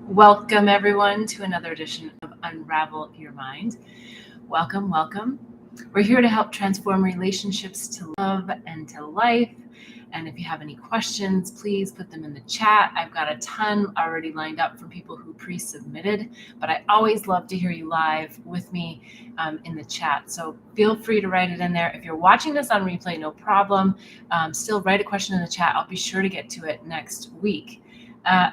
Welcome, everyone, to another edition of Unravel Your Mind. Welcome, welcome. We're here to help transform relationships to love and to life. And if you have any questions, please put them in the chat. I've got a ton already lined up from people who pre-submitted, but I always love to hear you live with me in the chat. So feel free to write it in there. If you're watching this on replay, no problem. Still write a question in the chat. I'll be sure to get to it next week.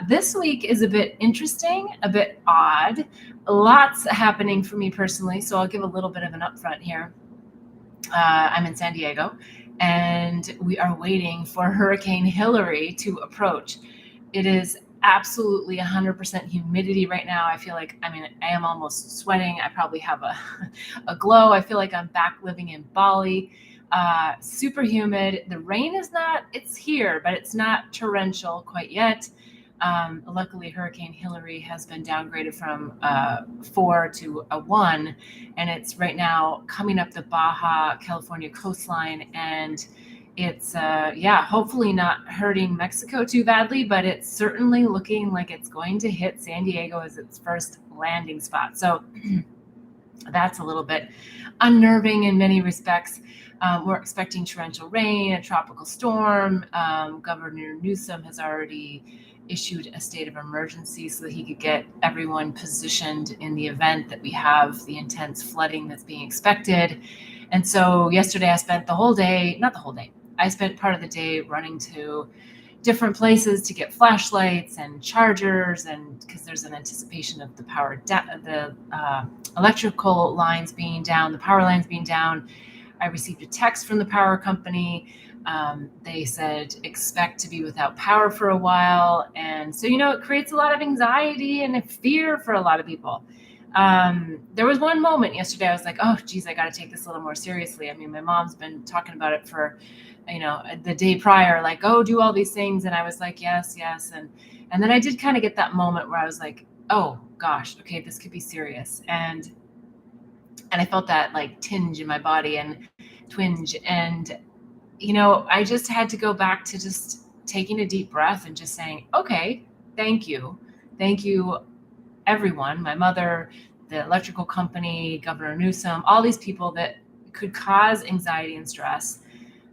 This week is a bit interesting, a bit odd. Lots happening for me personally, so I'll give a little bit of an upfront here. I'm in San Diego, and we are waiting for Hurricane Hillary to approach. It is absolutely 100% humidity right now. I feel like, I am almost sweating. I probably have a glow. I feel like I'm back living in Bali. Super humid. The rain is not, it's here, but it's not torrential quite yet. Luckily, Hurricane Hillary has been downgraded from 4 to a 1, and it's right now coming up the Baja California coastline, and it's, hopefully not hurting Mexico too badly, but it's certainly looking like it's going to hit San Diego as its first landing spot. So that's a little bit unnerving in many respects. We're expecting torrential rain, a tropical storm. Governor Newsom has already issued a state of emergency so that he could get everyone positioned in the event that we have the intense flooding that's being expected. And so yesterday I spent I spent part of the day running to different places to get flashlights and chargers, and because there's an anticipation of the electrical lines being down, the power lines being down. I received a text from the power company. They said, expect to be without power for a while. And so, it creates a lot of anxiety and a fear for a lot of people. There was one moment yesterday, I was like, oh, geez, I got to take this a little more seriously. My mom's been talking about it for, the day prior, like, oh, do all these things. And I was like, yes. And then I did kind of get that moment where I was like, oh gosh, okay, this could be serious. And I felt that like tinge in my body and twinge. And, I just had to go back to just taking a deep breath and just saying, okay, thank you. Thank you, everyone, my mother, the electrical company, Governor Newsom, all these people that could cause anxiety and stress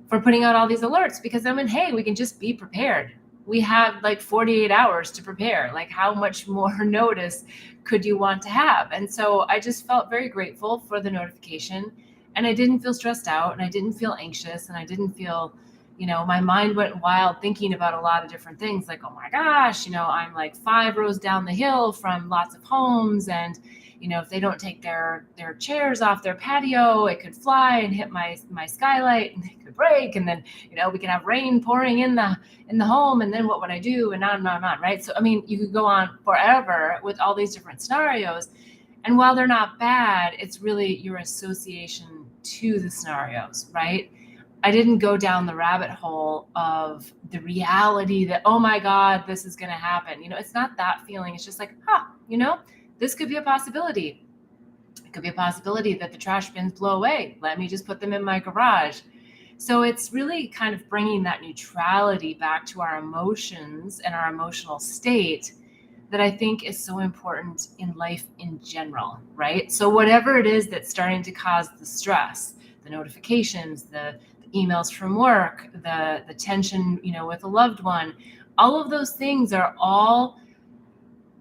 for putting out all these alerts, because hey, we can just be prepared. We have like 48 hours to prepare. Like, how much more notice could you want to have? And so I just felt very grateful for the notification, and I didn't feel stressed out, and I didn't feel anxious, and I didn't feel, my mind went wild thinking about a lot of different things, like, oh my gosh, I'm like 5 rows down the hill from lots of homes, and if they don't take their chairs off their patio, it could fly and hit my skylight, and it could break, and then we can have rain pouring in the home, and then what would I do? And on, right? So you could go on forever with all these different scenarios, and while they're not bad, it's really your association to the scenarios, right? I didn't go down the rabbit hole of the reality that, oh my God, this is going to happen. It's not that feeling. It's just like, this could be a possibility. It could be a possibility that the trash bins blow away. Let me just put them in my garage. So it's really kind of bringing that neutrality back to our emotions and our emotional state that I think is so important in life in general, right? So whatever it is that's starting to cause the stress, the notifications, the emails from work, the tension, with a loved one, all of those things are all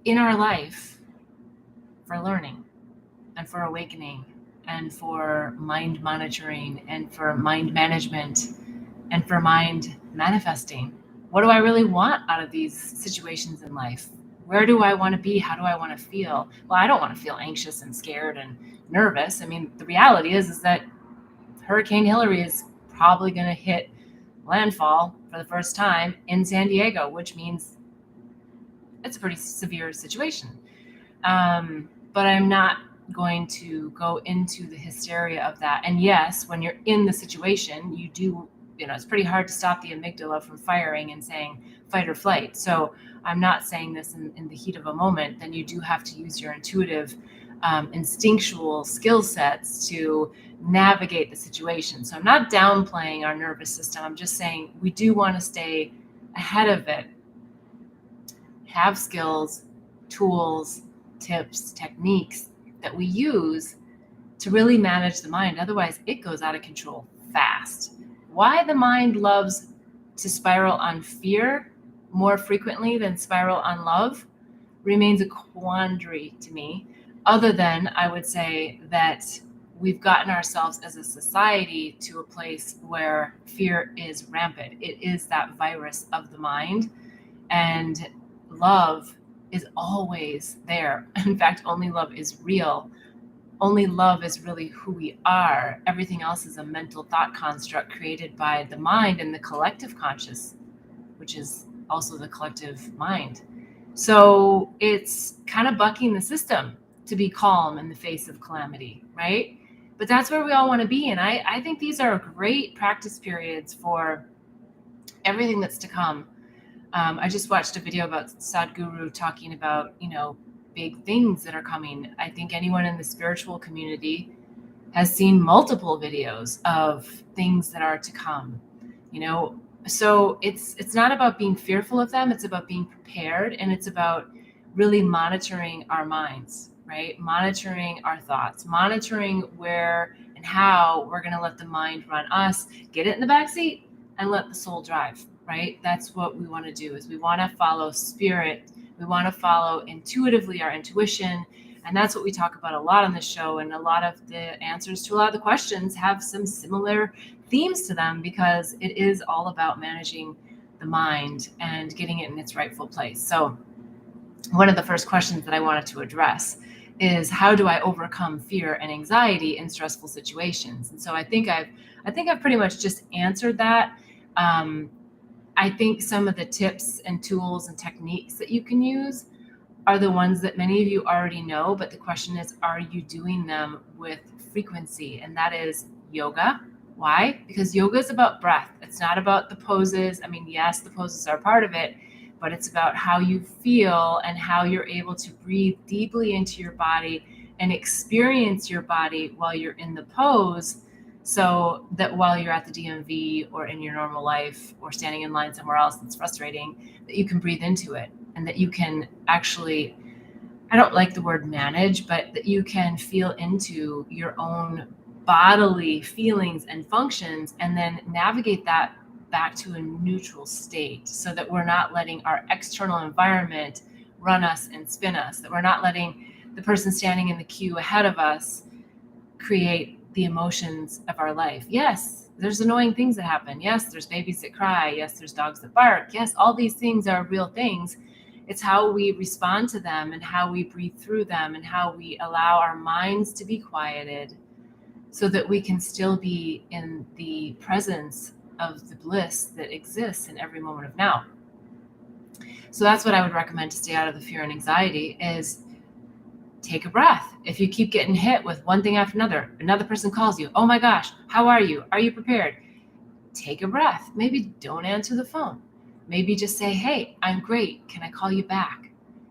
in our life for learning and for awakening and for mind monitoring and for mind management and for mind manifesting. What do I really want out of these situations in life? Where do I want to be? How do I want to feel? Well, I don't want to feel anxious and scared and nervous. The reality is that Hurricane Hillary is probably going to hit landfall for the first time in San Diego, which means it's a pretty severe situation. But I'm not going to go into the hysteria of that. And yes, when you're in the situation, you do, it's pretty hard to stop the amygdala from firing and saying fight or flight. So I'm not saying this in the heat of a moment. Then you do have to use your intuitive, instinctual skill sets to navigate the situation. So I'm not downplaying our nervous system. I'm just saying we do want to stay ahead of it, have skills, tools, tips, techniques that we use to really manage the mind. Otherwise, it goes out of control fast. Why the mind loves to spiral on fear more frequently than spiral on love remains a quandary to me, other than I would say that we've gotten ourselves as a society to a place where fear is rampant. It is that virus of the mind, and love is always there. In fact, only love is real. Only love is really who we are. Everything else is a mental thought construct created by the mind and the collective conscious, which is also the collective mind. So it's kind of bucking the system to be calm in the face of calamity, right? But that's where we all want to be. And I think these are great practice periods for everything that's to come. I just watched a video about Sadhguru talking about, big things that are coming. I think anyone in the spiritual community has seen multiple videos of things that are to come, So it's not about being fearful of them. It's about being prepared, and it's about really monitoring our minds, right? Monitoring our thoughts, monitoring where and how we're going to let the mind run us, get it in the back seat and let the soul drive, right? That's what we want to do, is we want to follow spirit. We want to follow intuitively our intuition. And that's what we talk about a lot on the show. And a lot of the answers to a lot of the questions have some similar themes to them, because it is all about managing the mind and getting it in its rightful place. So one of the first questions that I wanted to address is, how do I overcome fear and anxiety in stressful situations? And so I think I've pretty much just answered that. I think some of the tips and tools and techniques that you can use are the ones that many of you already know, but the question is, are you doing them with frequency? And that is yoga. Why? Because yoga is about breath. It's not about the poses. I mean, yes, the poses are part of it, but it's about how you feel and how you're able to breathe deeply into your body and experience your body while you're in the pose, so that while you're at the DMV or in your normal life or standing in line somewhere else that's frustrating, that you can breathe into it, and that you can actually, I don't like the word manage, but that you can feel into your own bodily feelings and functions, and then navigate that back to a neutral state, so that we're not letting our external environment run us and spin us, that we're not letting the person standing in the queue ahead of us create the emotions of our life. Yes, there's annoying things that happen. Yes, there's babies that cry. Yes, there's dogs that bark. Yes, all these things are real things. It's how we respond to them and how we breathe through them and how we allow our minds to be quieted, so that we can still be in the presence of the bliss that exists in every moment of now. So that's what I would recommend to stay out of the fear and anxiety, is take a breath. If you keep getting hit with one thing after another person calls you, oh my gosh, how are you? Are you prepared? Take a breath. Maybe don't answer the phone. Maybe just say, hey, I'm great. Can I call you back?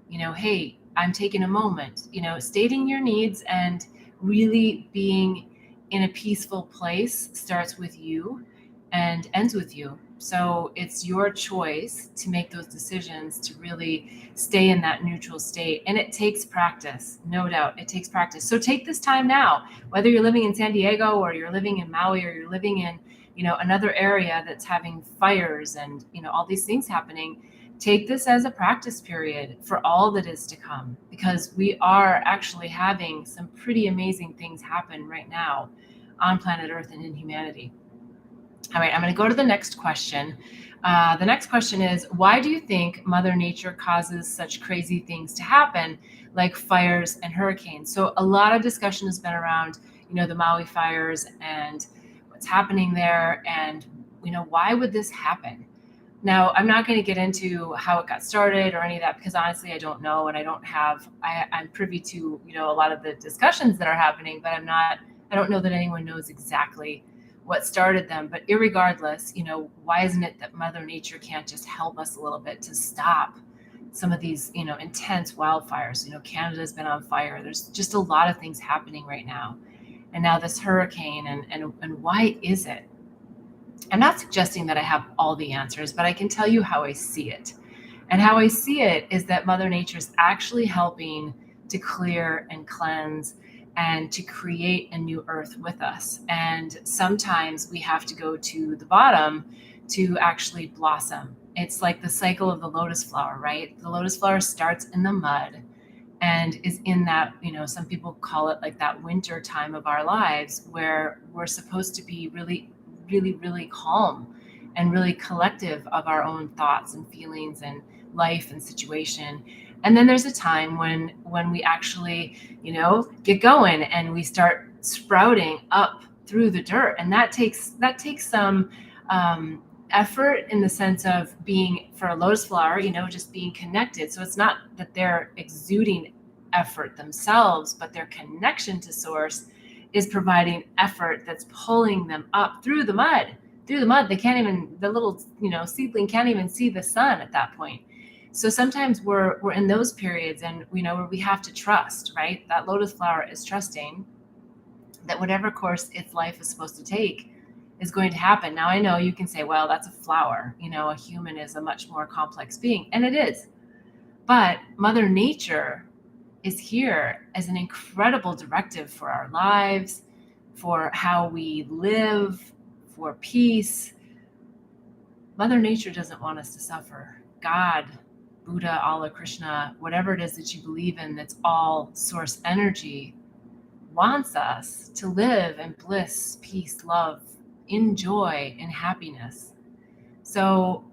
Hey, I'm taking a moment, stating your needs and really being in a peaceful place starts with you and ends with you. So it's your choice to make those decisions to really stay in that neutral state. And it takes practice, no doubt. It takes practice. So take this time now, whether you're living in San Diego or you're living in Maui or you're living in, another area that's having fires and, all these things happening. Take this as a practice period for all that is to come, because we are actually having some pretty amazing things happen right now on planet Earth and in humanity. All right, I'm going to go to the next question. The next question is, why do you think Mother Nature causes such crazy things to happen, like fires and hurricanes? So a lot of discussion has been around, the Maui fires and what's happening there, and, why would this happen? Now, I'm not going to get into how it got started or any of that, because honestly, I don't know, and I'm privy to, a lot of the discussions that are happening, but I don't know that anyone knows exactly what started them. But irregardless, why isn't it that Mother Nature can't just help us a little bit to stop some of these, intense wildfires? Canada's been on fire. There's just a lot of things happening right now. And now this hurricane, and why is it? I'm not suggesting that I have all the answers, but I can tell you how I see it. And how I see it is that Mother Nature is actually helping to clear and cleanse and to create a new earth with us. And sometimes we have to go to the bottom to actually blossom. It's like the cycle of the lotus flower, right? The lotus flower starts in the mud and is in that, some people call it like that winter time of our lives where we're supposed to be really, really, really calm and really collective of our own thoughts and feelings and life and situation. And then there's a time when we actually, get going and we start sprouting up through the dirt. And that takes some effort in the sense of being, for a lotus flower, just being connected. So it's not that they're exuding effort themselves, but their connection to source is providing effort that's pulling them up through the mud. They can't even, the little, seedling can't even see the sun at that point. So sometimes we're in those periods and where we have to trust, right? That lotus flower is trusting that whatever course its life is supposed to take is going to happen. Now, I know you can say, well, that's a flower. A human is a much more complex being, and it is. But Mother Nature is here as an incredible directive for our lives, for how we live, for peace. Mother Nature doesn't want us to suffer. God, Buddha, Allah, Krishna, whatever it is that you believe in, that's all source energy, wants us to live in bliss, peace, love, in joy and happiness. So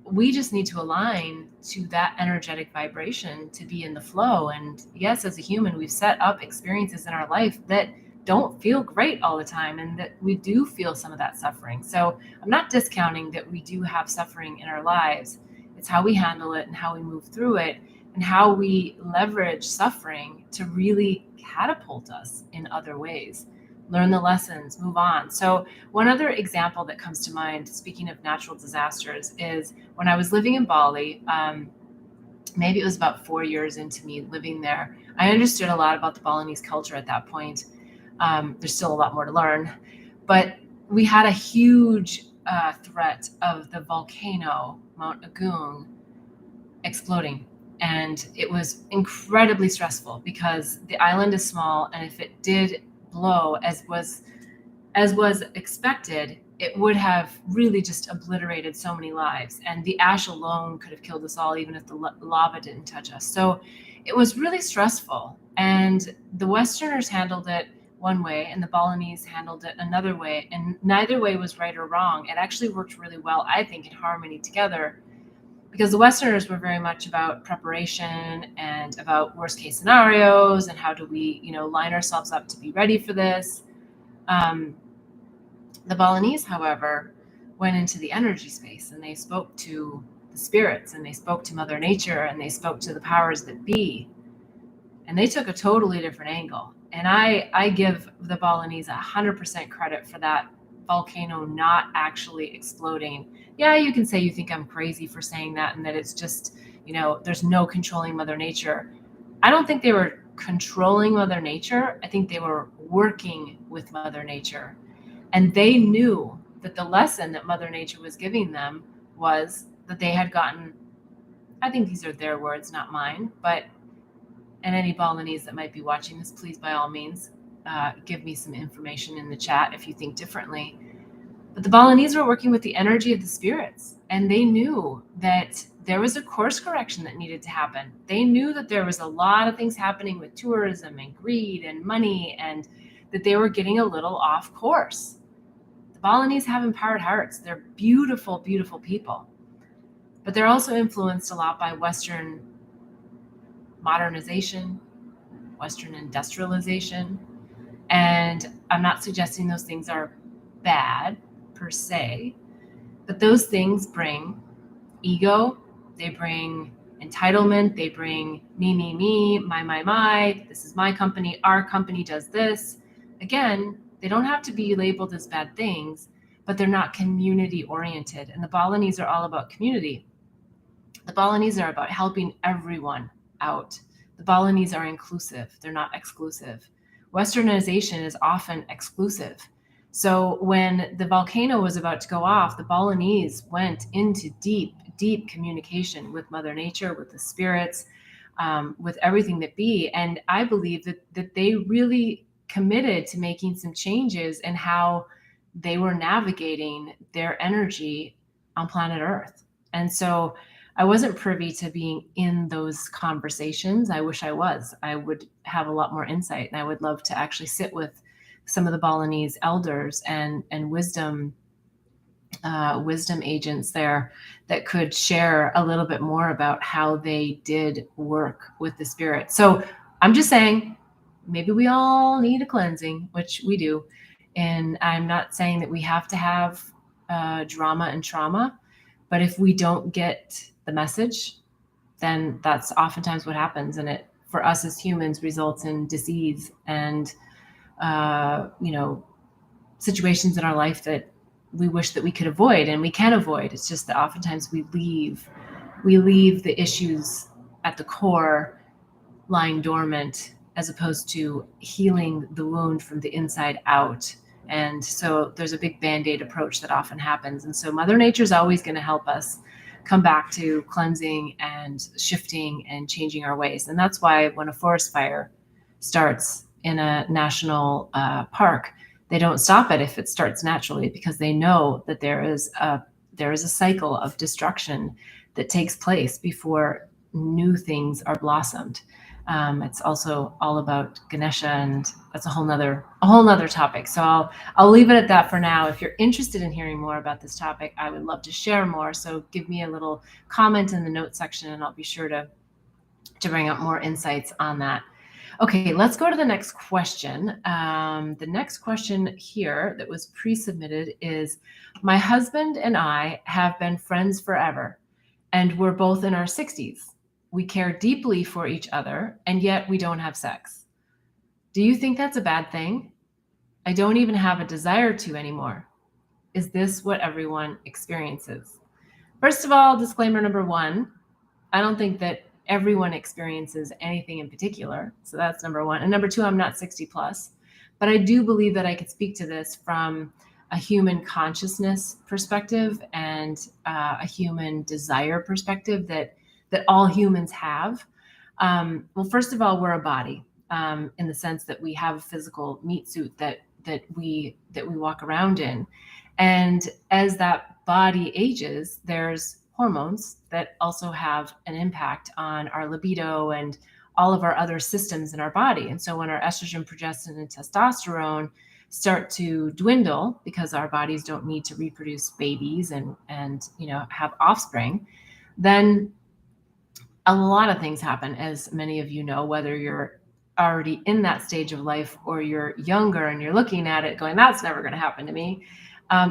we just need to align to that energetic vibration to be in the flow. And yes, as a human, we've set up experiences in our life that don't feel great all the time and that we do feel some of that suffering. So I'm not discounting that we do have suffering in our lives. It's how we handle it and how we move through it and how we leverage suffering to really catapult us in other ways. Learn the lessons, move on. So one other example that comes to mind, speaking of natural disasters, is when I was living in Bali, maybe it was about 4 years into me living there, I understood a lot about the Balinese culture at that point. There's still a lot more to learn, but we had a huge threat of the volcano, Mount Agung, exploding. And it was incredibly stressful because the island is small, and if it did blow as was expected, it would have really just obliterated so many lives. And the ash alone could have killed us all, even if the lava didn't touch us. So it was really stressful. And the Westerners handled it one way and the Balinese handled it another way. And neither way was right or wrong. It actually worked really well, I think, in harmony together. Because the Westerners were very much about preparation and about worst case scenarios and how do we, line ourselves up to be ready for this. The Balinese, however, went into the energy space and they spoke to the spirits and they spoke to Mother Nature and they spoke to the powers that be. And they took a totally different angle. And I give the Balinese 100% credit for that volcano not actually exploding. Yeah, you can say you think I'm crazy for saying that and that it's just, there's no controlling Mother Nature. I don't think they were controlling Mother Nature. I think they were working with Mother Nature. And they knew that the lesson that Mother Nature was giving them was that they had gotten, I think these are their words, not mine, but, and any Balinese that might be watching this, please, by all means, give me some information in the chat if you think differently. But the Balinese were working with the energy of the spirits, and they knew that there was a course correction that needed to happen. They knew that there was a lot of things happening with tourism and greed and money, and that they were getting a little off course. The Balinese have empowered hearts. They're beautiful, beautiful people. But they're also influenced a lot by Western modernization, Western industrialization. And I'm not suggesting those things are bad per se, but those things bring ego, they bring entitlement, they bring me, my, this is my company, our company does this. Again, they don't have to be labeled as bad things, but they're not community oriented. And the Balinese are all about community. The Balinese are about helping everyone out. The Balinese are inclusive, they're not exclusive. Westernization is often exclusive. So when the volcano was about to go off, the Balinese went into deep, deep communication with Mother Nature, with the spirits, with everything that be. And I believe that they really committed to making some changes in how they were navigating their energy on planet Earth. And so I wasn't privy to being in those conversations. I wish I was. I would have a lot more insight, and I would love to actually sit with some of the Balinese elders and wisdom agents there that could share a little bit more about how they did work with the spirit. So I'm just saying, maybe we all need a cleansing, which we do. And I'm not saying that we have to have drama and trauma, but if we don't get the message, then that's oftentimes what happens. And it, for us as humans, results in disease and, situations in our life that we wish that we could avoid, and we can avoid. It's just that oftentimes we leave the issues at the core lying dormant, as opposed to healing the wound from the inside out. And so there's a big Band-Aid approach that often happens. And so Mother Nature is always going to help us come back to cleansing and shifting and changing our ways. And that's why when a forest fire starts in a national park, they don't stop it if it starts naturally, because they know that there is a cycle of destruction that takes place before new things are blossomed. It's also all about Ganesha, and that's a whole nother topic. So I'll leave it at that for now. If you're interested in hearing more about this topic, I would love to share more. So give me a little comment in the notes section, and I'll be sure to bring up more insights on that. Okay, let's go to the next question. The next question here that was pre-submitted is, my husband and I have been friends forever, and we're both in our 60s. We care deeply for each other, and yet we don't have sex. Do you think that's a bad thing? I don't even have a desire to anymore. Is this what everyone experiences? First of all, disclaimer number one, I don't think that everyone experiences anything in particular. So that's number one. And number two, I'm not 60 plus, but I do believe that I could speak to this from a human consciousness perspective and a human desire perspective that all humans have. Well, first of all, we're a body in the sense that we have a physical meat suit that we walk around in. And as that body ages, there's hormones that also have an impact on our libido and all of our other systems in our body. And so when our estrogen, progesterone, and testosterone start to dwindle because our bodies don't need to reproduce babies and have offspring, then a lot of things happen, as many of you know, whether you're already in that stage of life or you're younger and you're looking at it going, that's never going to happen to me.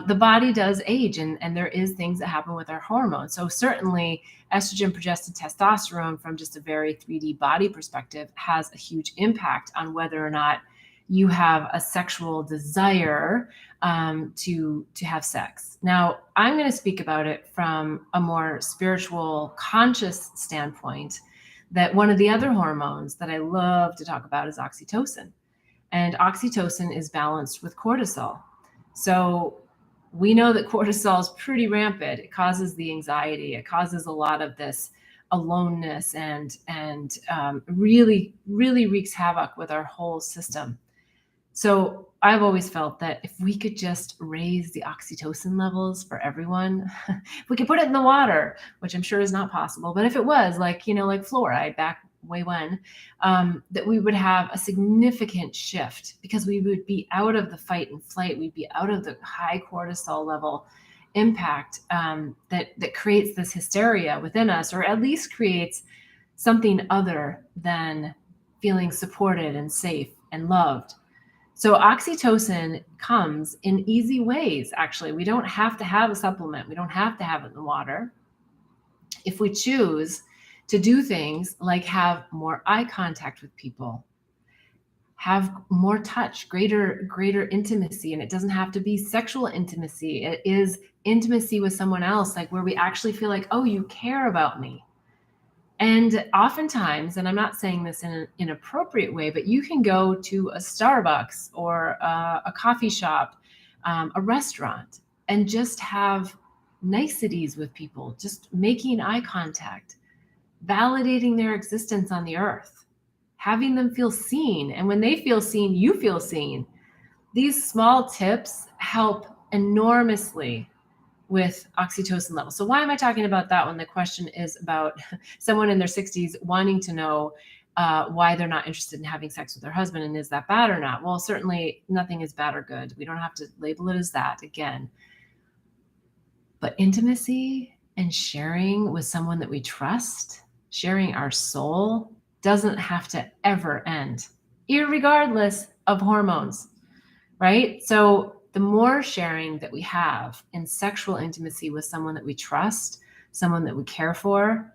The body does age, and there is things that happen with our hormones. So certainly estrogen, progesterone, testosterone, from just a very 3D body perspective, has a huge impact on whether or not you have a sexual desire to have sex. Now, I'm going to speak about it from a more spiritual, conscious standpoint, that one of the other hormones that I love to talk about is oxytocin. And oxytocin is balanced with cortisol. So we know that cortisol is pretty rampant. It causes the anxiety. It causes a lot of this aloneness and really, really wreaks havoc with our whole system. So I've always felt that if we could just raise the oxytocin levels for everyone, if we could put it in the water, which I'm sure is not possible, but if it was like fluoride back way when, that we would have a significant shift, because we would be out of the fight and flight. We'd be out of the high cortisol level impact that creates this hysteria within us, or at least creates something other than feeling supported and safe and loved. So oxytocin comes in easy ways, actually. We don't have to have a supplement. We don't have to have it in the water. If we choose to do things like have more eye contact with people, have more touch, greater intimacy, and it doesn't have to be sexual intimacy. It is intimacy with someone else, like where we actually feel like, oh, you care about me. And oftentimes, and I'm not saying this in an inappropriate way, but you can go to a Starbucks or a coffee shop, a restaurant, and just have niceties with people, just making eye contact, validating their existence on the earth, having them feel seen. And when they feel seen, you feel seen. These small tips help enormously with oxytocin levels. So why am I talking about that when the question is about someone in their 60s wanting to know why they're not interested in having sex with their husband, and is that bad or not? Well, certainly nothing is bad or good. We don't have to label it as that again. But intimacy and sharing with someone that we trust, sharing our soul, doesn't have to ever end, irregardless of hormones, right? So the more sharing that we have in sexual intimacy with someone that we trust, someone that we care for,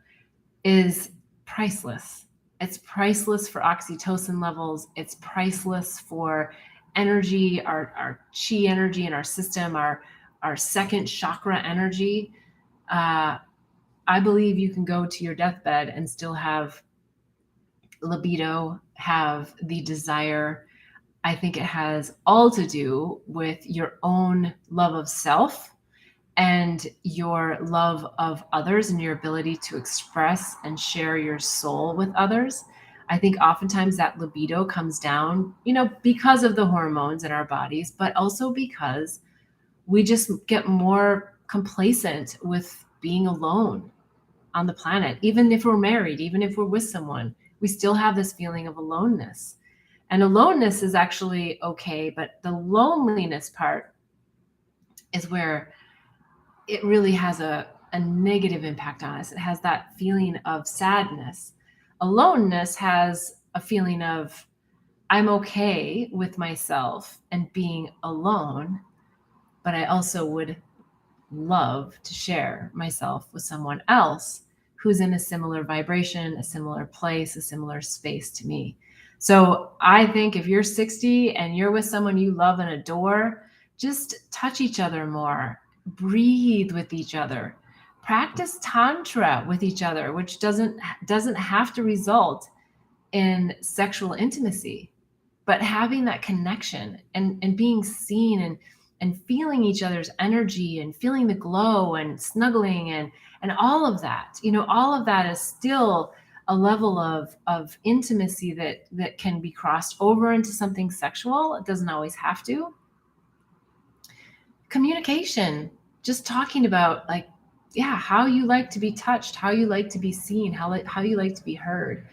is priceless. It's priceless for oxytocin levels. It's priceless for energy, our chi energy in our system, our second chakra energy. I believe you can go to your deathbed and still have libido, have the desire. I think it has all to do with your own love of self and your love of others and your ability to express and share your soul with others. I think oftentimes that libido comes down, because of the hormones in our bodies, but also because we just get more complacent with being alone on the planet. Even if we're married, even if we're with someone, we still have this feeling of aloneness. And aloneness is actually okay, but the loneliness part is where it really has a negative impact on us. It has that feeling of sadness. Aloneness has a feeling of, I'm okay with myself and being alone, but I also would love to share myself with someone else who's in a similar vibration, a similar place, a similar space to me. So I think if you're 60 and you're with someone you love and adore, just touch each other more, breathe with each other, practice tantra with each other, which doesn't have to result in sexual intimacy, but having that connection and being seen and feeling each other's energy and feeling the glow and snuggling and all of that, all of that is still a level of intimacy that can be crossed over into something sexual. It doesn't always have to. Communication, just talking about how you like to be touched, how you like to be seen, how you like to be heard.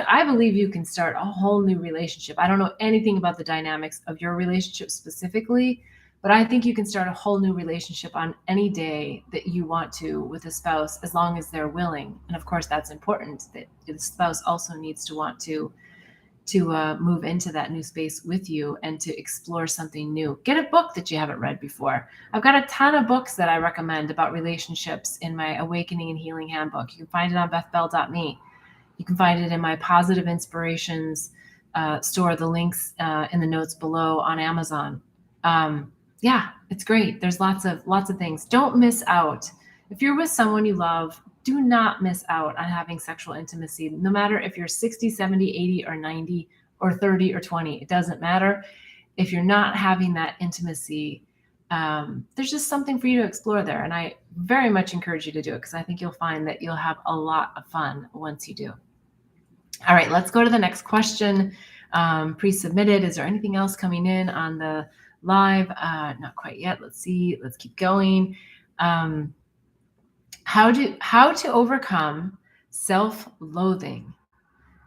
I believe you can start a whole new relationship. I don't know anything about the dynamics of your relationship specifically, but I think you can start a whole new relationship on any day that you want to with a spouse, as long as they're willing. And of course, that's important, that the spouse also needs to want to move into that new space with you and to explore something new. Get a book that you haven't read before. I've got a ton of books that I recommend about relationships in my Awakening and Healing Handbook. You can find it on bethbell.me. You can find it in my Positive Inspirations store. The links in the notes below on Amazon. It's great. There's lots of things. Don't miss out. If you're with someone you love, do not miss out on having sexual intimacy. No matter if you're 60, 70, 80, or 90, or 30, or 20, it doesn't matter. If you're not having that intimacy, there's just something for you to explore there. And I very much encourage you to do it, because I think you'll find that you'll have a lot of fun once you do. All right, let's go to the next question. Pre-submitted. Is there anything else coming in on the live? Not quite yet. Let's see. Let's keep going. How to overcome self-loathing.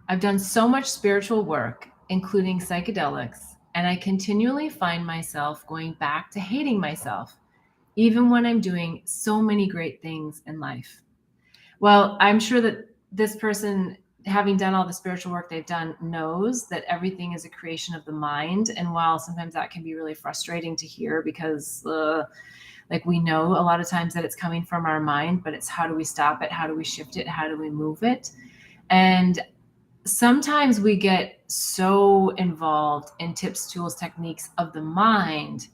I've done so much spiritual work, including psychedelics, and I continually find myself going back to hating myself, even when I'm doing so many great things in life. Well, I'm sure that this person, having done all the spiritual work they've done, knows that everything is a creation of the mind. And while sometimes that can be really frustrating to hear, because we know a lot of times that it's coming from our mind, but it's how do we stop it? How do we shift it? How do we move it? And sometimes we get so involved in tips, tools, techniques of the mind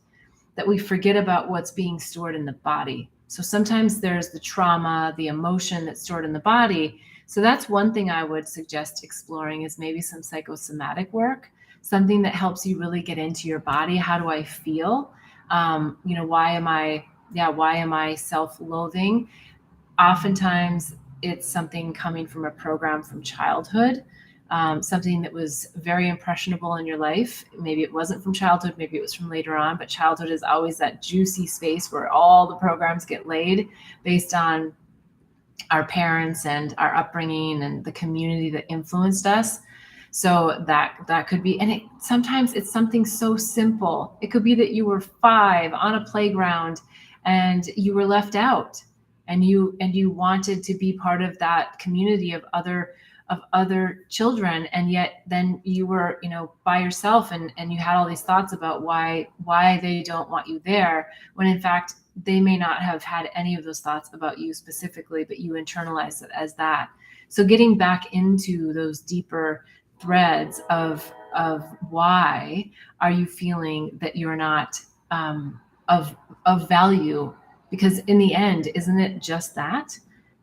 that we forget about what's being stored in the body. So sometimes there's the trauma, the emotion that's stored in the body. So that's one thing I would suggest exploring, is maybe some psychosomatic work, something that helps you really get into your body. How do I feel? Why am I why am I self-loathing? Oftentimes it's something coming from a program from childhood, something that was very impressionable in your life. Maybe it wasn't from childhood, maybe it was from later on, but childhood is always that juicy space where all the programs get laid based on our parents and our upbringing and the community that influenced us. So that could be, and sometimes it's something so simple. It could be that you were 5 on a playground and you were left out, and you wanted to be part of that community of other children, and yet then you were, by yourself, and you had all these thoughts about why they don't want you there, when in fact they may not have had any of those thoughts about you specifically, but you internalized it as that. So getting back into those deeper threads of why are you feeling that you're not of value, because in the end, isn't it just that?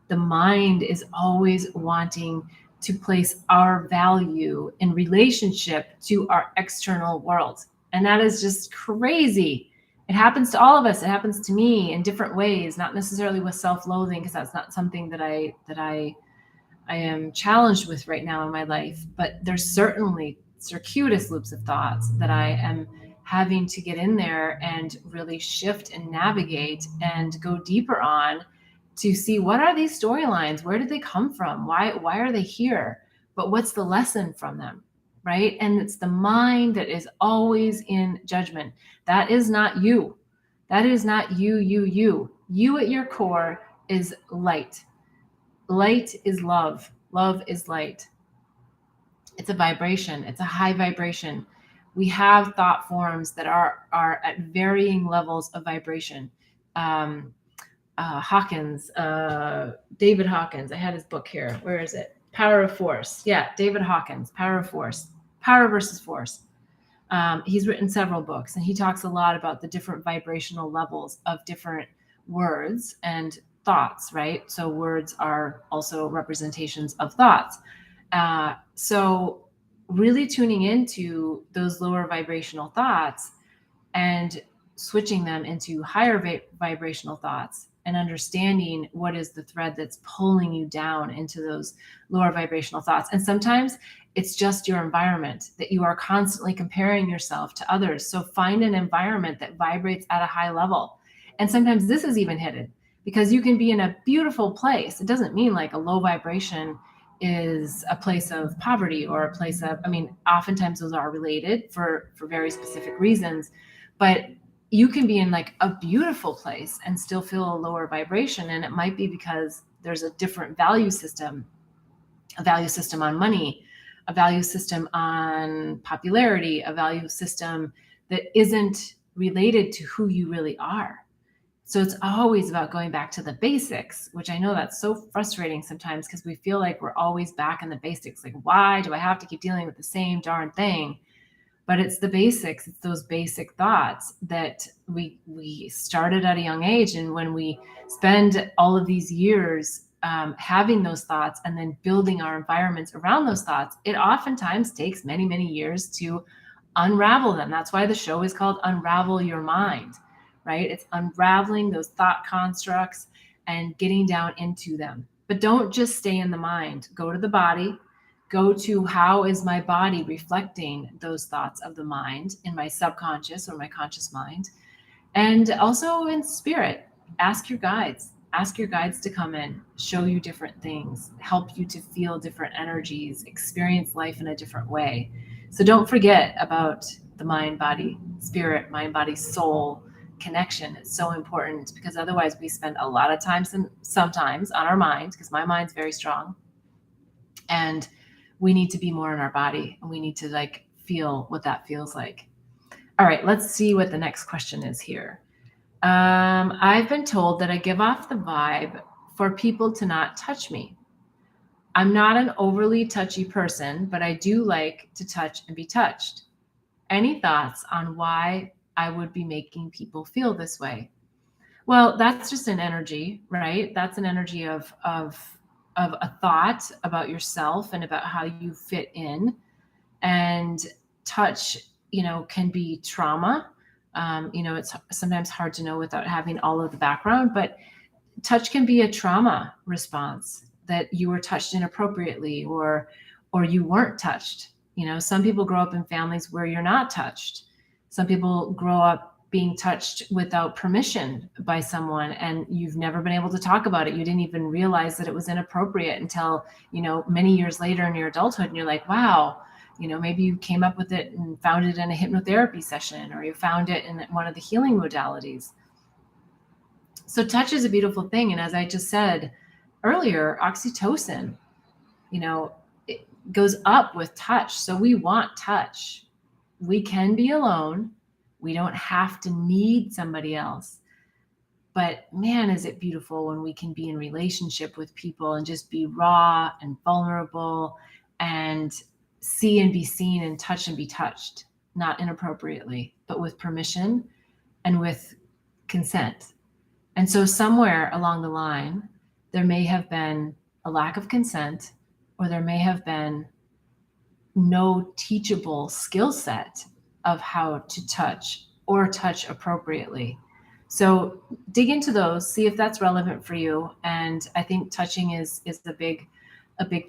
The mind is always wanting to place our value in relationship to our external world, and that is just crazy. It happens to all of us. It happens to me in different ways, not necessarily with self-loathing, because that's not something that I am challenged with right now in my life. But there's certainly circuitous loops of thoughts that I am having to get in there and really shift and navigate and go deeper on, to see what are these storylines, where did they come from, why are they here, but what's the lesson from them, right? And it's the mind that is always in judgment. That is not you. That is not you at your core is light. Light is love. Love is light. It's a vibration. It's a high vibration. We have thought forms that are at varying levels of vibration. Hawkins, David Hawkins. I had his book here. Where is it? Power of Force. Yeah, David Hawkins, Power of Force. Power versus Force. He's written several books, and he talks a lot about the different vibrational levels of different words and thoughts, right? So words are also representations of thoughts. So really tuning into those lower vibrational thoughts and switching them into higher vibrational thoughts, and understanding what is the thread that's pulling you down into those lower vibrational thoughts. And sometimes it's just your environment, that you are constantly comparing yourself to others. So find an environment that vibrates at a high level. And sometimes this is even hidden, because you can be in a beautiful place. It doesn't mean like a low vibration is a place of poverty or a place of, oftentimes those are related for very specific reasons, but you can be in like a beautiful place and still feel a lower vibration. And it might be because there's a different value system on money, a value system on popularity, a value system that isn't related to who you really are. So it's always about going back to the basics, which I know that's so frustrating sometimes, because we feel like we're always back in the basics. Like, why do I have to keep dealing with the same darn thing? But it's the basics. It's those basic thoughts that we started at a young age. And when we spend all of these years having those thoughts and then building our environments around those thoughts, it oftentimes takes many, many years to unravel them. That's why the show is called Unravel Your Mind, right? It's unraveling those thought constructs and getting down into them. But don't just stay in the mind. Go to the body. Go to, how is my body reflecting those thoughts of the mind in my subconscious or my conscious mind? And also in spirit, ask your guides to come in, show you different things, help you to feel different energies, experience life in a different way. So don't forget about the mind, body, spirit, mind, body, soul connection. It's so important, because otherwise we spend a lot of time sometimes on our mind, because my mind's very strong, and we need to be more in our body, and we need to like feel what that feels like. All right, let's see what the next question is here. I've been told that I give off the vibe for people to not touch me. I'm not an overly touchy person, but I do like to touch and be touched. Any thoughts on why I would be making people feel this way? Well, that's just an energy, right? That's an energy of a thought about yourself and about how you fit in. And touch, can be trauma. It's sometimes hard to know without having all of the background, but touch can be a trauma response, that you were touched inappropriately, or you weren't touched. Some people grow up in families where you're not touched. Some people grow up being touched without permission by someone, and you've never been able to talk about it. You didn't even realize that it was inappropriate until, many years later in your adulthood, and you're like, wow, maybe you came up with it and found it in a hypnotherapy session, or you found it in one of the healing modalities. So touch is a beautiful thing. And as I just said earlier, oxytocin, it goes up with touch. So we want touch. We can be alone. We don't have to need somebody else. But man, is it beautiful when we can be in relationship with people and just be raw and vulnerable and see and be seen and touch and be touched, not inappropriately, but with permission and with consent. And so somewhere along the line, there may have been a lack of consent, or there may have been no teachable skill set of how to touch or touch appropriately. So dig into those, see if that's relevant for you. And I think touching is a big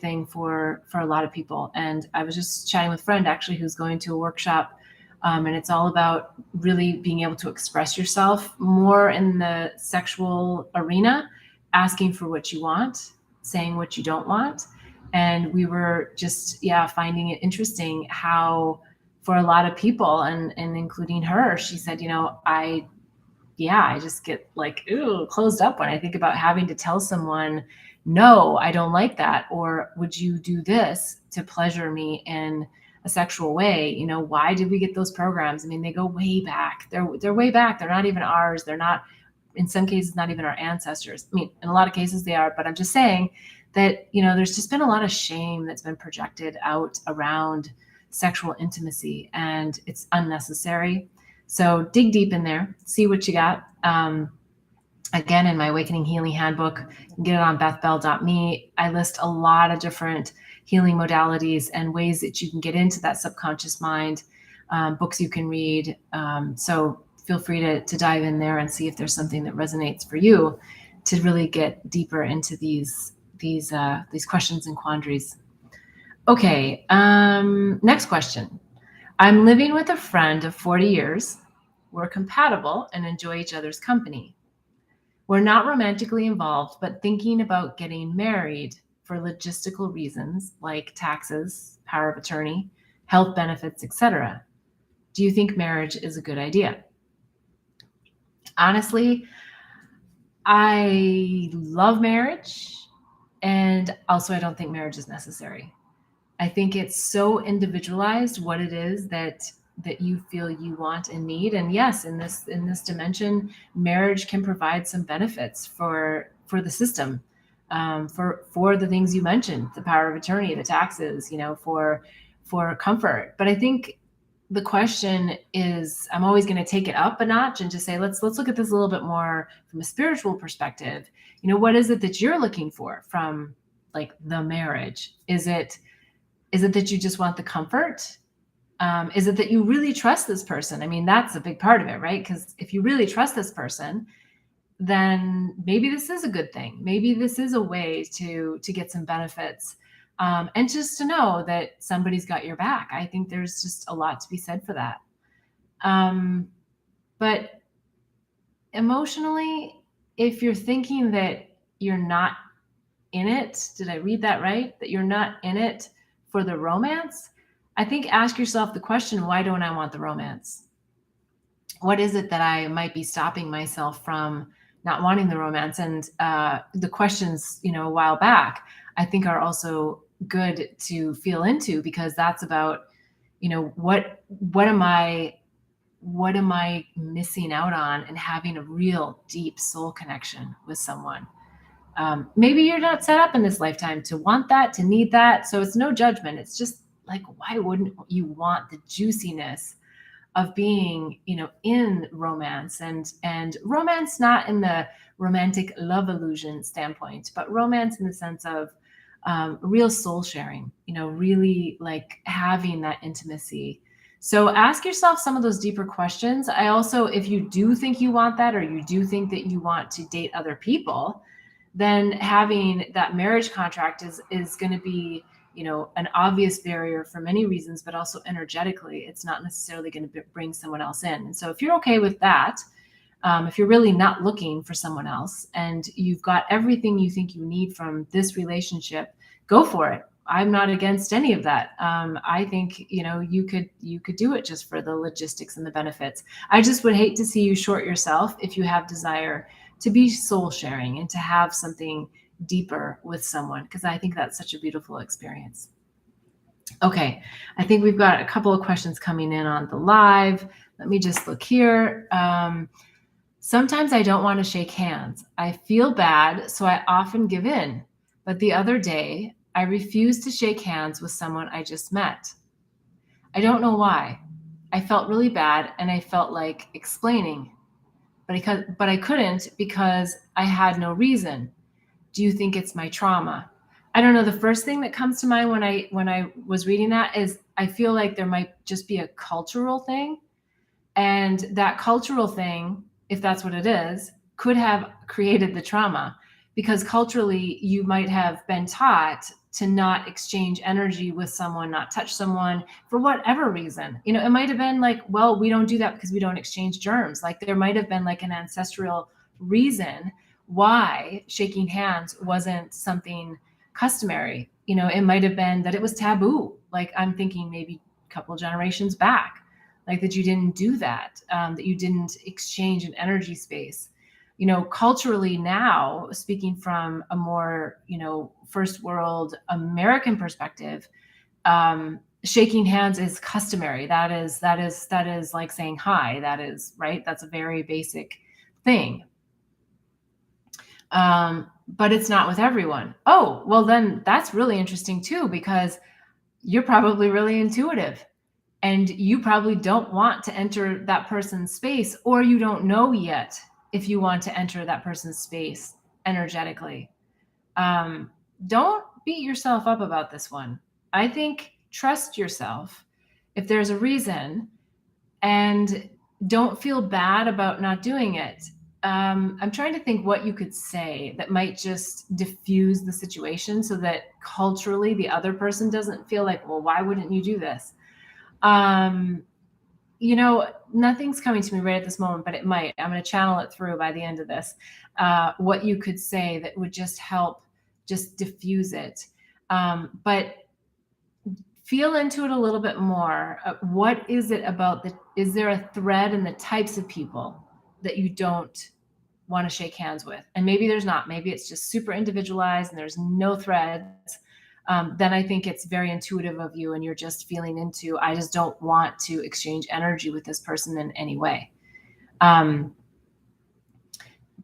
thing for a lot of people. And I was just chatting with a friend actually who's going to a workshop, and it's all about really being able to express yourself more in the sexual arena, asking for what you want, saying what you don't want. And we were just, finding it interesting how for a lot of people, and including her, she said, I just get like, closed up when I think about having to tell someone, no, I don't like that. Or would you do this to pleasure me in a sexual way? Why did we get those programs? I mean, they go way back. They're way back. They're not even ours. They're not, in some cases, not even our ancestors. I mean, in a lot of cases they are, but I'm just saying that, there's just been a lot of shame that's been projected out around sexual intimacy, and it's unnecessary. So dig deep in there, see what you got. Again, in my Awakening Healing Handbook, you can get it on bethbell.me. I list a lot of different healing modalities and ways that you can get into that subconscious mind, books you can read. So feel free to dive in there and see if there's something that resonates for you to really get deeper into these questions and quandaries. Okay, next question. I'm living with a friend of 40 years. We're compatible and enjoy each other's company. We're not romantically involved, but thinking about getting married for logistical reasons like taxes, power of attorney, health benefits, etc. Do you think marriage is a good idea? Honestly, I love marriage, and also I don't think marriage is necessary. I think it's so individualized what it is that you feel you want and need. And yes, in this dimension, marriage can provide some benefits for the system, for the things you mentioned, the power of attorney, the taxes, for comfort. But I think the question is, I'm always going to take it up a notch and just say, let's look at this a little bit more from a spiritual perspective. What is it that you're looking for from like the marriage? Is it that you just want the comfort? Is it that you really trust this person? I mean, that's a big part of it, right? Because if you really trust this person, then maybe this is a good thing. Maybe this is a way to get some benefits, and just to know that somebody's got your back. I think there's just a lot to be said for that. But emotionally, if you're thinking that you're not in it, did I read that right? That you're not in it for the romance, I think ask yourself the question, why don't I want the romance? What is it that I might be stopping myself from not wanting the romance? And the questions, a while back, I think are also good to feel into, because that's about, what am I missing out on and having a real deep soul connection with someone? Maybe you're not set up in this lifetime to want that, to need that. So it's no judgment. It's just like, why wouldn't you want the juiciness of being, in romance, and romance, not in the romantic love illusion standpoint, but romance in the sense of real soul sharing, really like having that intimacy. So ask yourself some of those deeper questions. I also, if you do think you want that, or you do think that you want to date other people, then having that marriage contract is going to be, an obvious barrier for many reasons, but also energetically, it's not necessarily going to bring someone else in. And so if you're okay with that, if you're really not looking for someone else and you've got everything you think you need from this relationship, go for it. I'm not against any of that. I think, you could do it just for the logistics and the benefits. I just would hate to see you short yourself if you have desire to be soul sharing and to have something deeper with someone, because I think that's such a beautiful experience. Okay, I think we've got a couple of questions coming in on the live. Let me just look here. Sometimes I don't want to shake hands. I feel bad, so I often give in. But the other day, I refused to shake hands with someone I just met. I don't know why. I felt really bad and I felt like explaining, but I couldn't because I had no reason. Do you think it's my trauma? I don't know. The first thing that comes to mind when I was reading that is I feel like there might just be a cultural thing, and that cultural thing, if that's what it is, could have created the trauma, because culturally you might have been taught to not exchange energy with someone, not touch someone for whatever reason. It might have been like, well, we don't do that because we don't exchange germs. Like there might have been like an ancestral reason why shaking hands wasn't something customary. It might have been that it was taboo. Like I'm thinking maybe a couple generations back, like that you didn't do that, that you didn't exchange an energy space. Culturally now, speaking from a more, first world American perspective, shaking hands is customary. That is like saying hi. That is right. That's a very basic thing. But it's not with everyone. Oh, well, then that's really interesting too, because you're probably really intuitive and you probably don't want to enter that person's space, or you don't know yet if you want to enter that person's space energetically. Don't beat yourself up about this one. I think trust yourself if there's a reason, and don't feel bad about not doing it. I'm trying to think what you could say that might just diffuse the situation so that culturally the other person doesn't feel like, well, why wouldn't you do this? Nothing's coming to me right at this moment, but it might. I'm going to channel it through by the end of this. What you could say that would just help just diffuse it. But feel into it a little bit more. What is it about is there a thread in the types of people that you don't want to shake hands with? And maybe there's not. Maybe it's just super individualized and there's no threads. Then I think it's very intuitive of you, and you're just feeling into, I just don't want to exchange energy with this person in any way.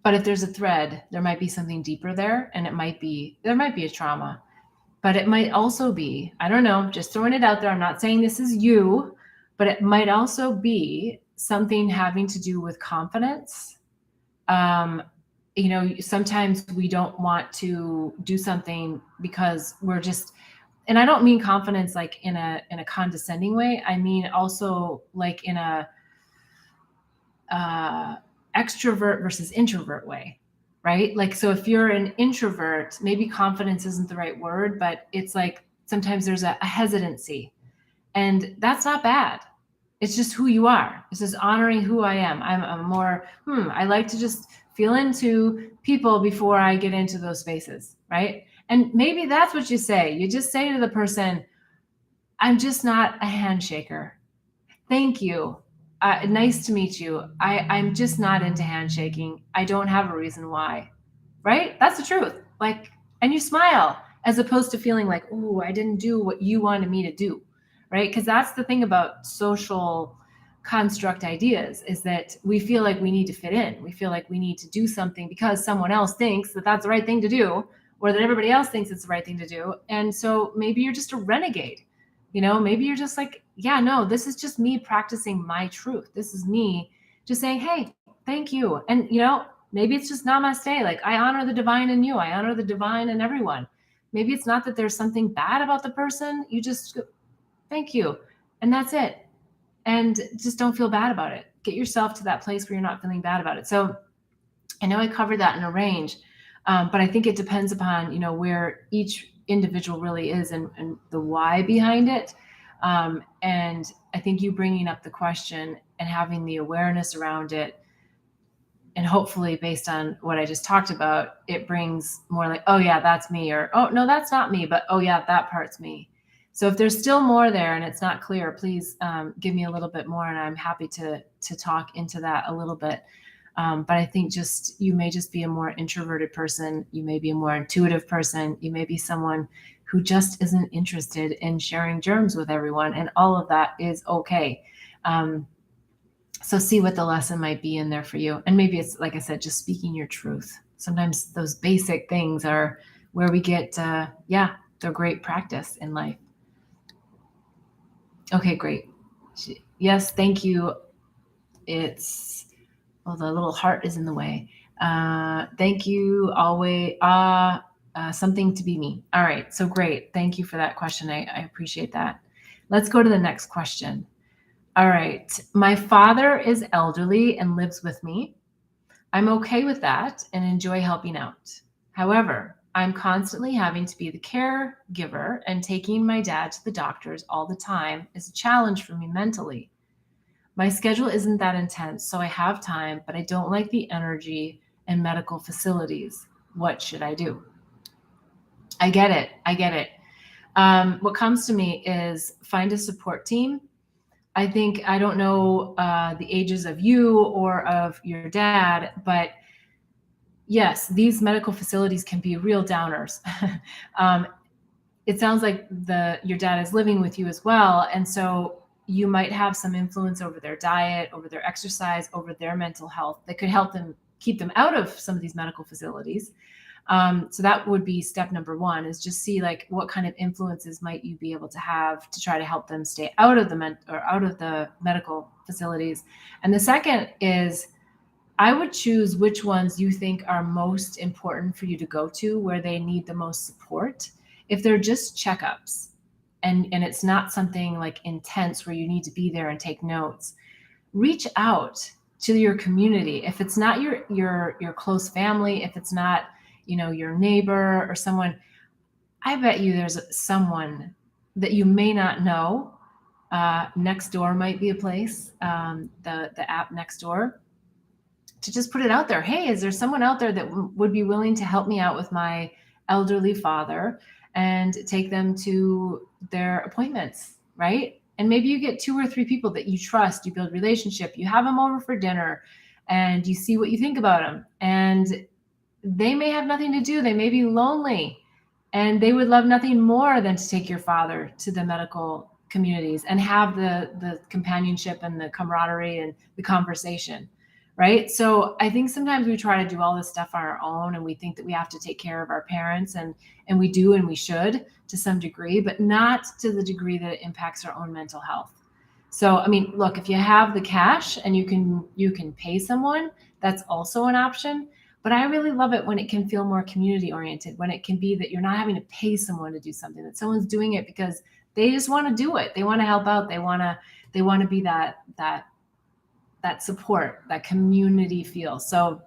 But if there's a thread, there might be something deeper there, and there might be a trauma, but it might also be, I don't know, just throwing it out there. I'm not saying this is you, but it might also be something having to do with confidence. Sometimes we don't want to do something because we're just, and I don't mean confidence like in a condescending way. I mean also like in a extrovert versus introvert way, right? Like, so if you're an introvert, maybe confidence isn't the right word, but it's like sometimes there's a hesitancy, and that's not bad. It's just who you are. It's just honoring who I am. I'm more, I like to just feel into people before I get into those spaces, right? And maybe that's what you say. You just say to the person, I'm just not a handshaker. Thank you. Nice to meet you. I'm just not into handshaking. I don't have a reason why, right? That's the truth. Like, and you smile as opposed to feeling like, oh, I didn't do what you wanted me to do, right? Because that's the thing about social construct ideas, is that we feel like we need to fit in. We feel like we need to do something because someone else thinks that that's the right thing to do, or that everybody else thinks it's the right thing to do. And so maybe you're just a renegade. Maybe you're just like, yeah, no, this is just me practicing my truth. This is me just saying, hey, thank you. And, maybe it's just namaste. Like, I honor the divine in you. I honor the divine in everyone. Maybe it's not that there's something bad about the person. You just thank you. And that's it. and just don't feel bad about it. Get yourself to that place where you're not feeling bad about it. So I know I covered that in a range, but I think it depends upon, where each individual really is and the why behind it. And I think you bringing up the question and having the awareness around it, and hopefully based on what I just talked about, it brings more like, oh yeah, that's me, or, oh no, that's not me, but oh yeah, that part's me. So if there's still more there and it's not clear, please give me a little bit more, and I'm happy to talk into that a little bit. But I think you may just be a more introverted person. You may be a more intuitive person. You may be someone who just isn't interested in sharing germs with everyone, and all of that is okay. So see what the lesson might be in there for you. And maybe it's, like I said, just speaking your truth. Sometimes those basic things are where we get, they're great practice in life. Okay, great. Yes, thank you. It's, the little heart is in the way. Thank you, always. Something to be me. All right, so great. Thank you for that question. I appreciate that. Let's go to the next question. All right. My father is elderly and lives with me. I'm okay with that and enjoy helping out. However, I'm constantly having to be the caregiver, and taking my dad to the doctors all the time is a challenge for me mentally. My schedule isn't that intense, so I have time, but I don't like the energy in medical facilities. What should I do? I get it. What comes to me is find a support team. I think, I don't know the ages of you or of your dad, but yes, these medical facilities can be real downers. It sounds like your dad is living with you as well. And so you might have some influence over their diet, over their exercise, over their mental health that could help them keep them out of some of these medical facilities. So that would be step number one, is just see like what kind of influences might you be able to have to try to help them stay out of the medical facilities. And the second is, I would choose which ones you think are most important for you to go to, where they need the most support. If they're just checkups and it's not something like intense where you need to be there and take notes, reach out to your community. If it's not your close family, if it's not, your neighbor or someone, I bet you there's someone that you may not know. Nextdoor might be a place, the app Nextdoor, to just put it out there. Hey, is there someone out there that would be willing to help me out with my elderly father and take them to their appointments, right? And maybe you get 2 or 3 people that you trust, you build relationship, you have them over for dinner, and you see what you think about them. And they may have nothing to do. They may be lonely, and they would love nothing more than to take your father to the medical communities and have the companionship and the camaraderie and the conversation, right? So I think sometimes we try to do all this stuff on our own, and we think that we have to take care of our parents, and we do, and we should to some degree, but not to the degree that it impacts our own mental health. So, I mean, look, if you have the cash and you can pay someone, that's also an option. But I really love it when it can feel more community oriented, when it can be that you're not having to pay someone to do something, that someone's doing it because they just want to do it. They want to help out. They want to be that support, that community feel. So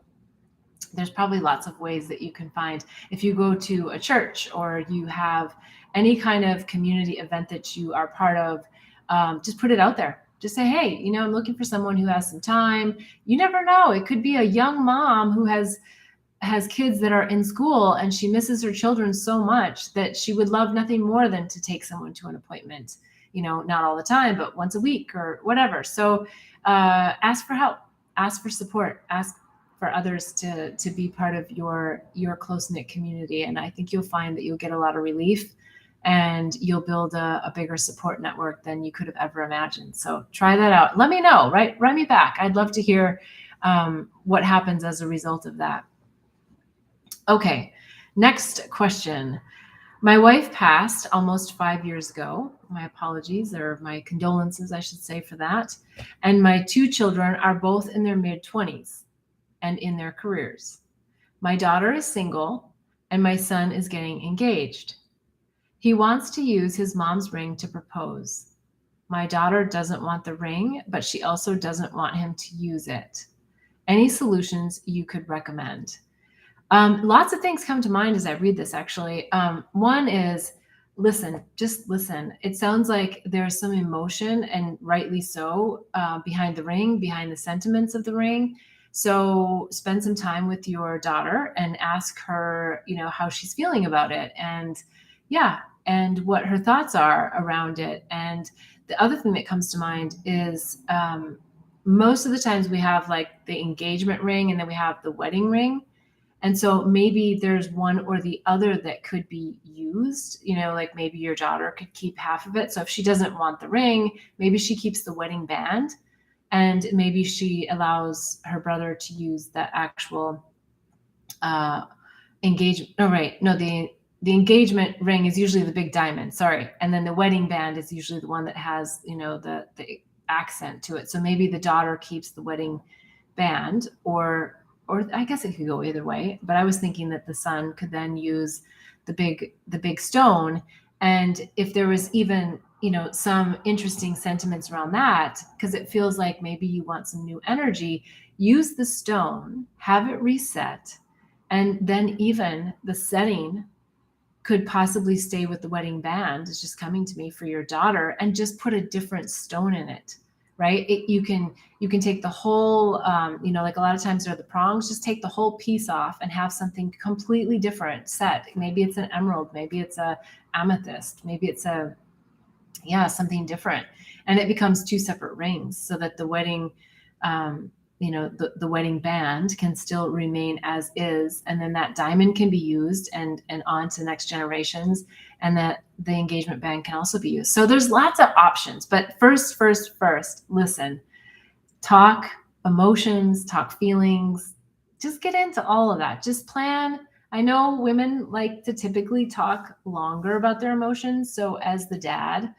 there's probably lots of ways that you can find. If you go to a church or you have any kind of community event that you are part of, just put it out there. Just say, hey, I'm looking for someone who has some time. You never know. It could be a young mom who has kids that are in school, and she misses her children so much that she would love nothing more than to take someone to an appointment, not all the time, but once a week or whatever. So ask for help, ask for support, ask for others to be part of your close-knit community. And I think you'll find that you'll get a lot of relief, and you'll build a bigger support network than you could have ever imagined. So try that out. Let me know, right? Write me back. I'd love to hear what happens as a result of that. Okay, next question. My wife passed almost 5 years ago. My apologies, or my condolences, I should say, for that. And my 2 children are both in their mid-20s and in their careers. My daughter is single, and my son is getting engaged. He wants to use his mom's ring to propose. My daughter doesn't want the ring, but she also doesn't want him to use it. Any solutions you could recommend? Lots of things come to mind as I read this, actually. One is listen, just listen. It sounds like there's some emotion, and rightly so, behind the ring, behind the sentiments of the ring. So spend some time with your daughter and ask her, how she's feeling about it. And yeah, and what her thoughts are around it. And the other thing that comes to mind is most of the times we have like the engagement ring and then we have the wedding ring. And so maybe there's one or the other that could be used, like maybe your daughter could keep half of it. So if she doesn't want the ring, maybe she keeps the wedding band, and maybe she allows her brother to use the actual engagement. Oh, right. No, the engagement ring is usually the big diamond. Sorry. And then the wedding band is usually the one that has, the accent to it. So maybe the daughter keeps the wedding band, or I guess it could go either way, but I was thinking that the son could then use the big stone. And if there was even, some interesting sentiments around that, because it feels like maybe you want some new energy, use the stone, have it reset, and then even the setting could possibly stay with the wedding band. It's just coming to me for your daughter, and just put a different stone in it. Right? You can take the whole, like a lot of times there are the prongs, just take the whole piece off and have something completely different set. Maybe it's an emerald, maybe it's a amethyst, maybe it's something different. And it becomes two separate rings, so that the wedding, the wedding band can still remain as is. And then that diamond can be used and on to next generations. And that the engagement band can also be used. So there's lots of options, but first, listen, talk emotions, talk feelings, just get into all of that. Just plan. I know women like to typically talk longer about their emotions. So as the dad,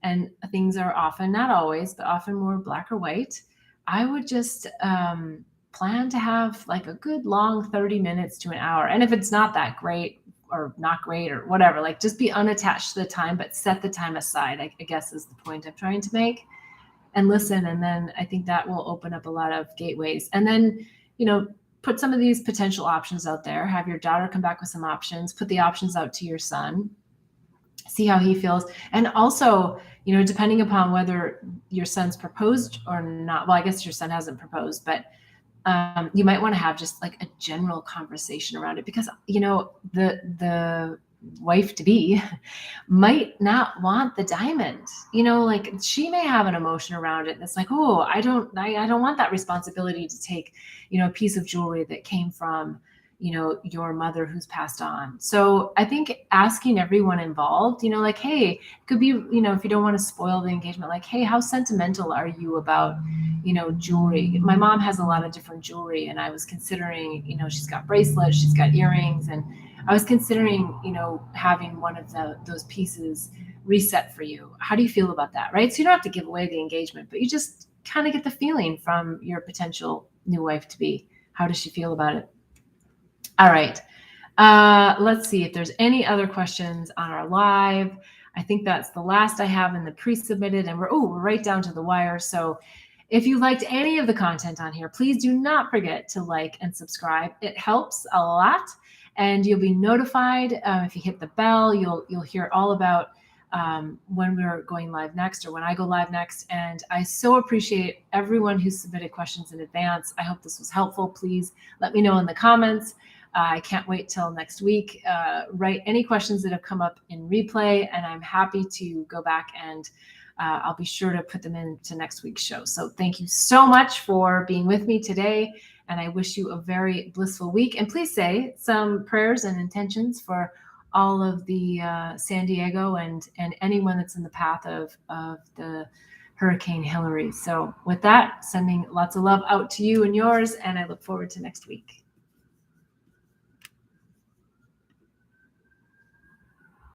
and things are often, not always, but often more black or white, I would just plan to have like a good long 30 minutes to an hour. And if it's not that great or not great or whatever, like just be unattached to the time, but set the time aside, I guess is the point I'm trying to make. And listen. And then I think that will open up a lot of gateways. And then, put some of these potential options out there. Have your daughter come back with some options, put the options out to your son, see how he feels. And also, depending upon whether your son's proposed or not, well, I guess your son hasn't proposed, but you might want to have just like a general conversation around it, because, the wife to be might not want the diamond, like she may have an emotion around it that's like, oh, I don't want that responsibility to take, a piece of jewelry that came from, your mother who's passed on. So I think asking everyone involved, like, hey, it could be, if you don't want to spoil the engagement, like, hey, how sentimental are you about, jewelry? My mom has a lot of different jewelry, and I was considering, she's got bracelets, she's got earrings, and I was considering, having one of those pieces reset for you. How do you feel about that? Right? So you don't have to give away the engagement, but you just kind of get the feeling from your potential new wife to be. How does she feel about it? All right. Let's see if there's any other questions on our live. I think that's the last I have in the pre-submitted, and we're right down to the wire. So if you liked any of the content on here, please do not forget to like and subscribe. It helps a lot, and you'll be notified if you hit the bell. You'll hear all about when we're going live next, or when I go live next. And I so appreciate everyone who submitted questions in advance. I hope this was helpful. Please let me know in the comments. I can't wait till next week. Write any questions that have come up in replay, and I'm happy to go back and I'll be sure to put them into next week's show. So thank you so much for being with me today, and I wish you a very blissful week. And please say some prayers and intentions for all of the San Diego and anyone that's in the path of the Hurricane Hillary. So with that, sending lots of love out to you and yours, and I look forward to next week.